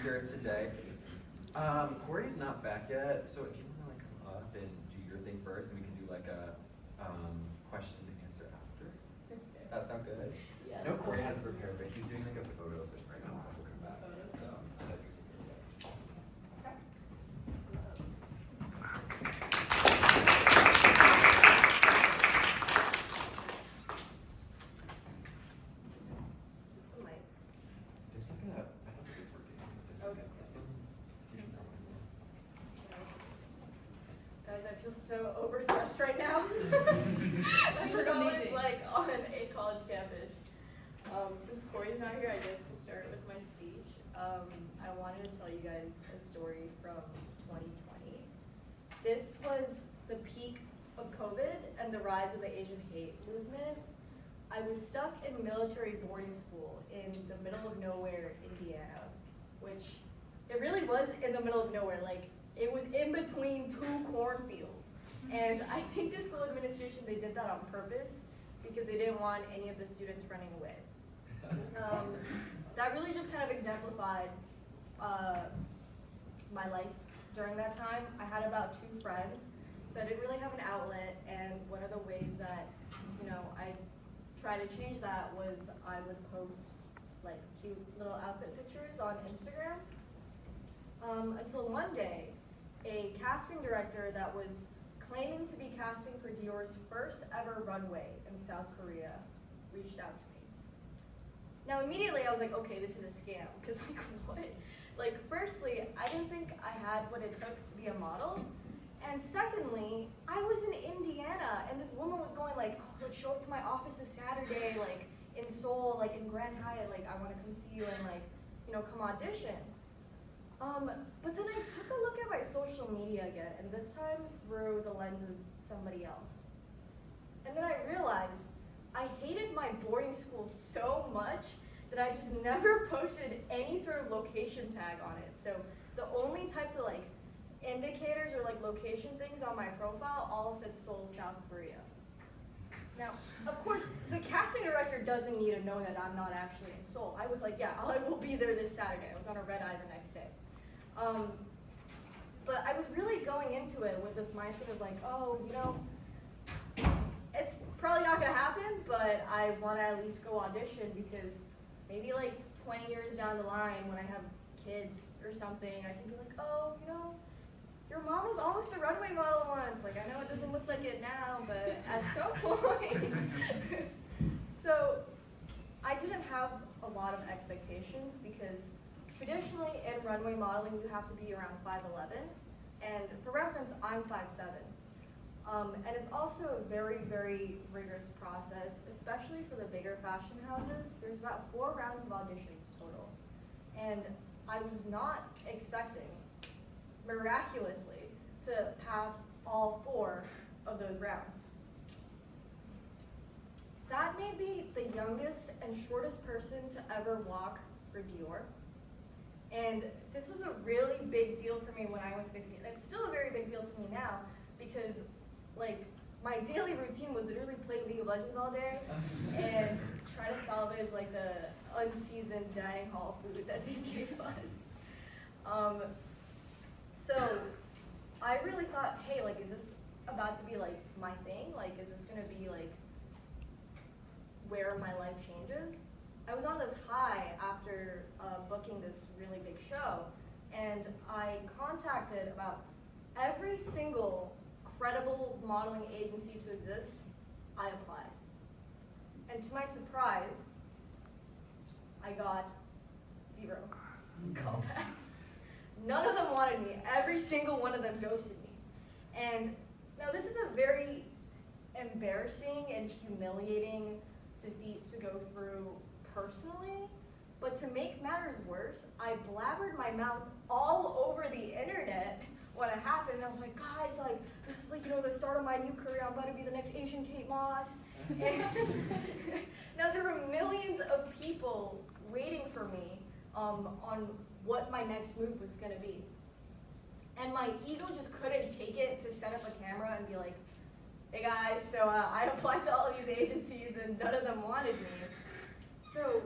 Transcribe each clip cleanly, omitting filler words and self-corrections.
here today. Corey's not back yet, so if you want to like come up and do your thing first, and we can do like a question and answer after. That sound good? Yeah. I know Corey has it prepared, but he's doing like a photo of it right now. We'll come back. So I think it's good. Okay. Is this the mic? There's like a, I don't think it's working. Oh, it's Guys, I feel so overdressed right now. I You look forgot amazing. it's like on a college campus. Since Corey's not here, I guess we'll start with my speech. I wanted to tell you guys a story from 2020. This was the peak of COVID and the rise of the Asian hate movement. I was stuck in military boarding school in the middle of nowhere, Indiana, which it really was in the middle of nowhere. Like, it was in between two cornfields. And I think the school administration, they did that on purpose because they didn't want any of the students running away. That really just kind of exemplified my life during that time. I had about 2 friends, so I didn't really have an outlet, and one of the ways that, I tried to change that was I would post like cute little outfit pictures on Instagram. Until one day, a casting director that was claiming to be casting for Dior's first ever runway in South Korea reached out to me. Now immediately I was like, okay, this is a scam, because like what? Like firstly, I didn't think I had what it took to be a model, and secondly, I was in Indiana, and this woman was going like, oh, let's show up to my office this Saturday, like in Seoul, like in Grand Hyatt, like I want to come see you and like, come audition. But then I took a look at my social media again, and this time through the lens of somebody else. And then I realized I hated my boarding school so much that I just never posted any sort of location tag on it. So the only types of like indicators or like location things on my profile all said Seoul, South Korea. Now, of course, the casting director doesn't need to know that I'm not actually in Seoul. I was like, yeah, I will be there this Saturday. I was on a red eye the next day. But I was really going into it with this mindset of like, oh, it's probably not gonna happen, but I wanna at least go audition because maybe like 20 years down the line when I have kids or something, I can be like, oh, your mom was almost a runway model once. Like, I know it doesn't look like it now, but at some point. So I didn't have a lot of expectations because traditionally in runway modeling, you have to be around 5'11", and for reference, I'm 5'7". And it's also a very, very rigorous process, especially for the bigger fashion houses. There's about 4 rounds of auditions total. And I was not expecting, miraculously, to pass all 4 of those rounds. That made me the youngest and shortest person to ever walk for Dior. And this was a really big deal for me when I was 16. It's still a very big deal to me now because, like, my daily routine was literally play League of Legends all day and try to salvage, like, the unseasoned dining hall food that they gave us. So I really thought, hey, like, is this about to be, like, my thing? Like, is this going to be, like, where my life changes? I was on this high after booking this really big show, and I contacted about every single credible modeling agency to exist. I applied. And to my surprise, I got 0 callbacks. None of them wanted me. Every single one of them ghosted me. And now this is a very embarrassing and humiliating defeat to go through personally, but to make matters worse, I blabbered my mouth all over the internet when it happened. I was like, guys, like, this is like, the start of my new career. I'm about to be the next Asian Kate Moss. And now there were millions of people waiting for me on what my next move was gonna be. And my ego just couldn't take it to set up a camera and be like, hey guys, so I applied to all these agencies and none of them wanted me. So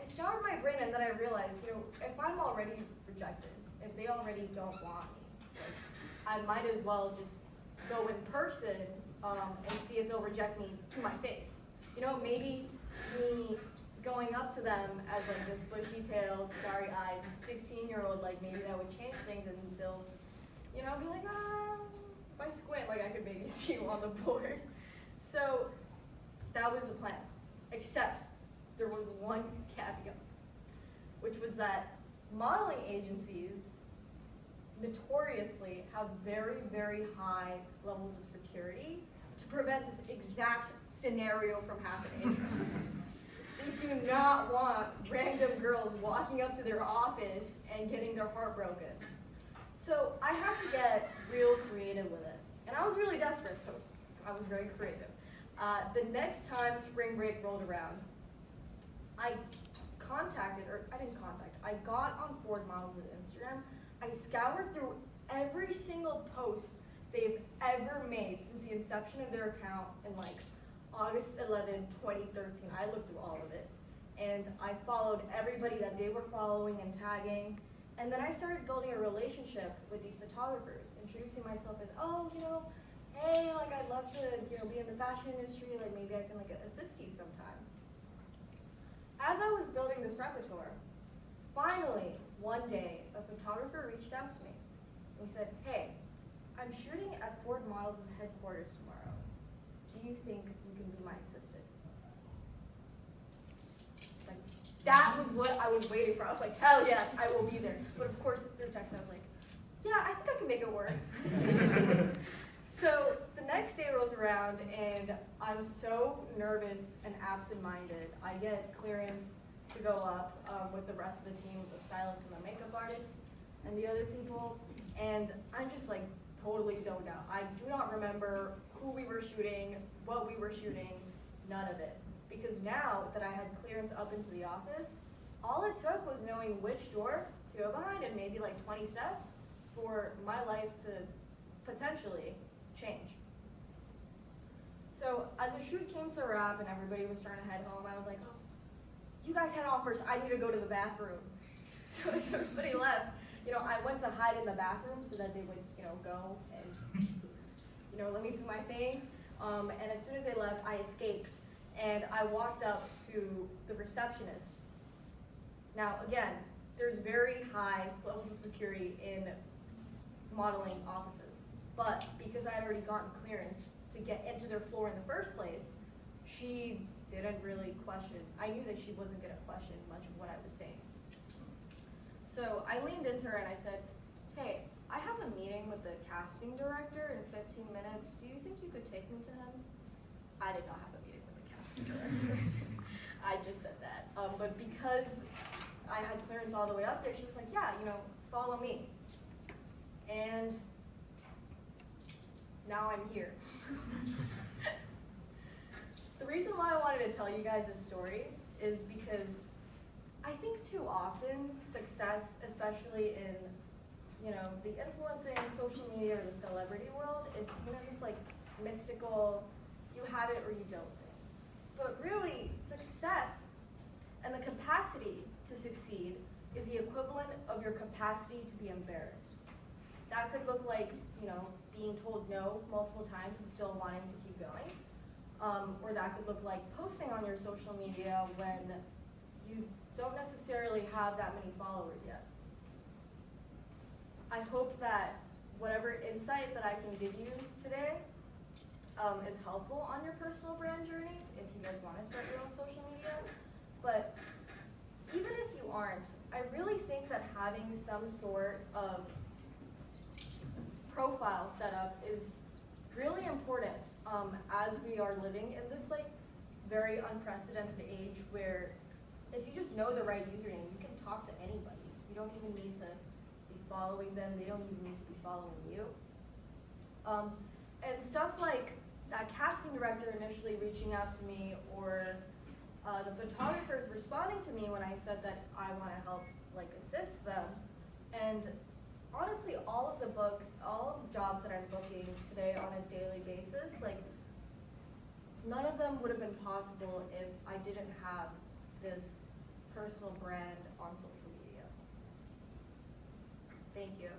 I I scoured my brain and then I realized, if I'm already rejected, if they already don't want me, I might as well just go in person and see if they'll reject me to my face. Maybe me going up to them as like this bushy-tailed, starry-eyed 16-year-old, like maybe that would change things and they'll, be like, if I squint, like I could maybe see you on the board. So that was the plan, except there was one caveat, which was that modeling agencies notoriously have very, very high levels of security to prevent this exact scenario from happening. They do not want random girls walking up to their office and getting their heart broken. So I had to get real creative with it. And I was really desperate, so I was very creative. The next time spring break rolled around, I got on Ford Miles' Instagram. I scoured through every single post they've ever made since the inception of their account in like August 11, 2013. I looked through all of it. And I followed everybody that they were following and tagging. And then I started building a relationship with these photographers, introducing myself as, hey, like I'd love to, be in the fashion industry, like maybe I can like assist you sometime. As I was building this repertoire, finally, one day, a photographer reached out to me. He said, hey, I'm shooting at Ford Models' headquarters tomorrow. Do you think you can be my assistant? Like, that was what I was waiting for. I was like, hell yes, I will be there. But of course, through text, I was like, yeah, I think I can make it work. So the next day rolls around, and I'm so nervous and absent-minded. I get clearance to go up with the rest of the team, the stylist and the makeup artist and the other people, and I'm just like totally zoned out. I do not remember who we were shooting, what we were shooting, none of it. Because now that I had clearance up into the office, all it took was knowing which door to go behind and maybe like 20 steps for my life to potentially change. So as the shoot came to a wrap and everybody was starting to head home, I was like, you guys head on first, I need to go to the bathroom. So as everybody left, I went to hide in the bathroom so that they would, go and, let me do my thing. And as soon as they left, I escaped. And I walked up to the receptionist. Now, again, there's very high levels of security in modeling offices. But because I had already gotten clearance to get into their floor in the first place, she didn't really question. I knew that she wasn't going to question much of what I was saying. So I leaned into her and I said, hey, I have a meeting with the casting director in 15 minutes. Do you think you could take me to him? I did not have a meeting with the casting director. I just said that. But because I had clearance all the way up there, she was like, yeah, follow me. And now I'm here. The reason why I wanted to tell you guys this story is because I think too often success, especially in the influencing, social media, or the celebrity world, is seen as this like mystical, you have it or you don't thing. But really, success and the capacity to succeed is the equivalent of your capacity to be embarrassed. That could look like, being told no multiple times and still wanting to keep going. Or that could look like posting on your social media when you don't necessarily have that many followers yet. I hope that whatever insight that I can give you today is helpful on your personal brand journey if you guys want to start your own social media. But even if you aren't, I really think that having some sort of profile set up is really important as we are living in this like very unprecedented age where if you just know the right username, you can talk to anybody. You don't even need to be following them. They don't even need to be following you. And stuff like that casting director initially reaching out to me, or the photographers responding to me when I said that I want to help like assist them. And honestly, all of the jobs that I'm booking today on a daily basis, like none of them would have been possible if I didn't have this personal brand on social media. Thank you.